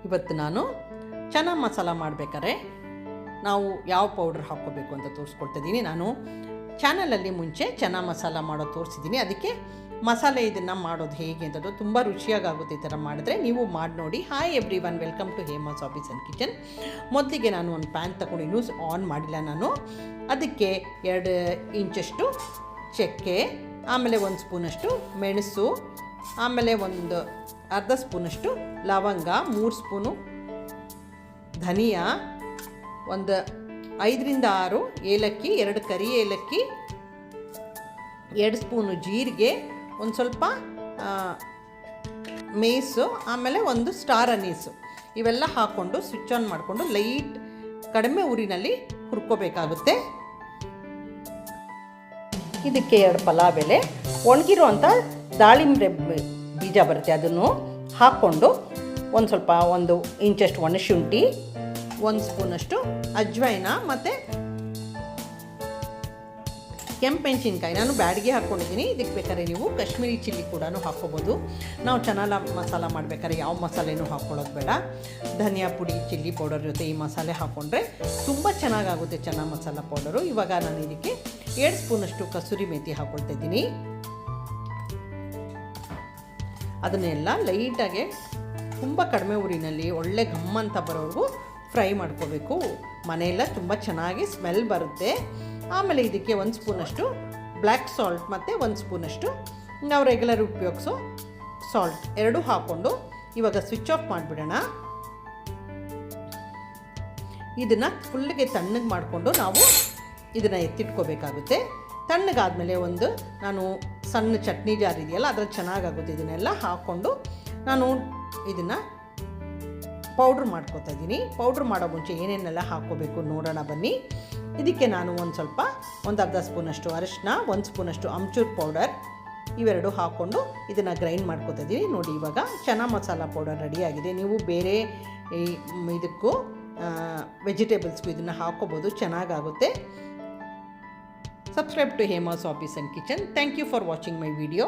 ಇವತ್ತು ನಾನು ಚನಾ ಮಸಾಲ ಮಾಡಬೇಕಾದ್ರೆ ನಾವು ಯಾವ ಪೌಡ್ರ್ ಹಾಕ್ಕೋಬೇಕು ಅಂತ ತೋರಿಸ್ಕೊಡ್ತಿದ್ದೀನಿ. ನಾನು ಚಾನಲಲ್ಲಿ ಮುಂಚೆ ಚನಾ ಮಸಾಲ ಮಾಡೋದು ತೋರಿಸಿದ್ದೀನಿ. ಅದಕ್ಕೆ ಮಸಾಲೆ ಇದನ್ನು ಮಾಡೋದು ಹೇಗೆ ಅಂತದ್ದು ತುಂಬ ರುಚಿಯಾಗುತ್ತೆ. ಈ ಥರ ಮಾಡಿದ್ರೆ ನೀವು ಮಾಡಿ ನೋಡಿ. Hi everyone, welcome to Hema's office and kitchen. ಮೊದಲಿಗೆ ನಾನು ಒಂದು ಪ್ಯಾನ್ ತಗೊಂಡು ಇನ್ನೂ ಆನ್ ಮಾಡಿಲ್ಲ ನಾನು. ಅದಕ್ಕೆ 2 ಇಂಚಷ್ಟು ಚಕ್ಕೆ, ಆಮೇಲೆ 1 ಸ್ಪೂನಷ್ಟು ಮೆಣಸು, ಆಮೇಲೆ ಒಂದು ಅರ್ಧ ಸ್ಪೂನಷ್ಟು ಲವಂಗ, 3 ಸ್ಪೂನು ಧನಿಯಾ, ಒಂದು 5 ರಿಂದ 6 ಏಲಕ್ಕಿ, 2 ಕರಿ ಏಲಕ್ಕಿ, 2 ಸ್ಪೂನು ಜೀರಿಗೆ, ಒಂದು ಸ್ವಲ್ಪ ಮೇಸು, ಆಮೇಲೆ ಒಂದು ಸ್ಟಾರ್ ಅನೀಸು, ಇವೆಲ್ಲ ಹಾಕ್ಕೊಂಡು ಸ್ವಿಚ್ ಆನ್ ಮಾಡಿಕೊಂಡು ಲೈಟ್ ಕಡಿಮೆ ಉರಿನಲ್ಲಿ ಹುರ್ಕೋಬೇಕಾಗುತ್ತೆ. ಇದಕ್ಕೆ 2 ಪಲಾವ್ ಎಲೆ, ಒಣಗಿರೋ ಅಂಥ ದಾಳಿಂಬೆ ಬೀಜ ಬರುತ್ತೆ, ಅದನ್ನು ಹಾಕ್ಕೊಂಡು ಒಂದು ಸ್ವಲ್ಪ 1 ಇಂಚಷ್ಟು ಒಣಶುಂಠಿ, 1 ಸ್ಪೂನಷ್ಟು ಅಜ್ವೈನ ಮತ್ತು ಕೆಂಪೆಣಸಿನ್ಕಾಯಿ ನಾನು ಬ್ಯಾಡಿಗೆ ಹಾಕ್ಕೊಂಡಿದ್ದೀನಿ. ಇದಕ್ಕೆ ಬೇಕಾದ್ರೆ ನೀವು ಕಾಶ್ಮೀರಿ ಚಿಲ್ಲಿ ಕೂಡ ಹಾಕ್ಕೋಬೋದು. ನಾವು ಚನಾ ಮಸಾಲ ಮಾಡಬೇಕಾದ್ರೆ ಯಾವ ಮಸಾಲೆನೂ ಹಾಕ್ಕೊಳ್ಳೋದು ಬೇಡ. ಧನಿಯಾ ಪುಡಿ, ಚಿಲ್ಲಿ ಪೌಡರ್ ಜೊತೆ ಈ ಮಸಾಲೆ ಹಾಕ್ಕೊಂಡ್ರೆ ತುಂಬ ಚೆನ್ನಾಗಾಗುತ್ತೆ ಚನಾ ಮಸಾಲ ಪೌಡರು. ಇವಾಗ ನಾನು ಇದಕ್ಕೆ 2 ಸ್ಪೂನಷ್ಟು ಕಸೂರಿ ಮೇಥಿ ಹಾಕ್ಕೊಳ್ತಾ ಇದ್ದೀನಿ. ಅದನ್ನೆಲ್ಲ ಲೈಟಾಗಿ ತುಂಬ ಕಡಿಮೆ ಊರಿನಲ್ಲಿ ಒಳ್ಳೆ ಘಮ್ಮಂತ ಬರೋವರೆಗೂ ಫ್ರೈ ಮಾಡ್ಕೋಬೇಕು. ಮನೆಯೆಲ್ಲ ತುಂಬ ಚೆನ್ನಾಗಿ ಸ್ಮೆಲ್ ಬರುತ್ತೆ. ಆಮೇಲೆ ಇದಕ್ಕೆ 1 ಸ್ಪೂನಷ್ಟು ಬ್ಲ್ಯಾಕ್ ಸಾಲ್ಟ್ ಮತ್ತು 1 ಸ್ಪೂನಷ್ಟು ನಾವು ರೆಗ್ಯುಲರ್ ಉಪಯೋಗಿಸೋ ಸಾಲ್ಟ್ ಎರಡೂ ಹಾಕ್ಕೊಂಡು ಇವಾಗ ಸ್ವಿಚ್ ಆಫ್ ಮಾಡಿಬಿಡೋಣ. ಇದನ್ನು ಫುಲ್ಗೆ ತಣ್ಣಗೆ ಮಾಡಿಕೊಂಡು ನಾವು ಇದನ್ನು ಎತ್ತಿಟ್ಕೋಬೇಕಾಗುತ್ತೆ. ತಣ್ಣಗಾದಮೇಲೆ ಒಂದು ನಾನು ಸಣ್ಣ ಚಟ್ನಿ ಜಾರ್ ಇದೆಯಲ್ಲ ಅದ್ರಲ್ಲಿ ಚೆನ್ನಾಗಾಗುತ್ತೆ. ಇದನ್ನೆಲ್ಲ ಹಾಕ್ಕೊಂಡು ನಾನು ಇದನ್ನು ಪೌಡ್ರ್ ಮಾಡ್ಕೋತಾ ಇದ್ದೀನಿ. ಪೌಡ್ರ್ ಮಾಡೋ ಮುಂಚೆ ಏನೇನೆಲ್ಲ ಹಾಕ್ಕೋಬೇಕು ನೋಡೋಣ ಬನ್ನಿ. ಇದಕ್ಕೆ ನಾನು ಒಂದು ಅರ್ಧ ಸ್ಪೂನಷ್ಟು ಅರಿಶಿನ, 1 ಸ್ಪೂನಷ್ಟು ಅಮ್ಚೂರ್ ಪೌಡರ್, ಇವೆರಡು ಹಾಕ್ಕೊಂಡು ಇದನ್ನು ಗ್ರೈಂಡ್ ಮಾಡ್ಕೋತಾ ಇದ್ದೀವಿ. ನೋಡಿ ಇವಾಗ ಚನಾ ಮಸಾಲ ಪೌಡರ್ ರೆಡಿಯಾಗಿದೆ. ನೀವು ಬೇರೆ ಇದಕ್ಕೂ ವೆಜಿಟೇಬಲ್ಸ್ಗೂ ಇದನ್ನು ಹಾಕ್ಕೋಬೋದು, ಚೆನ್ನಾಗಾಗುತ್ತೆ. Subscribe to Hema's Office and Kitchen. Thank you for watching my video.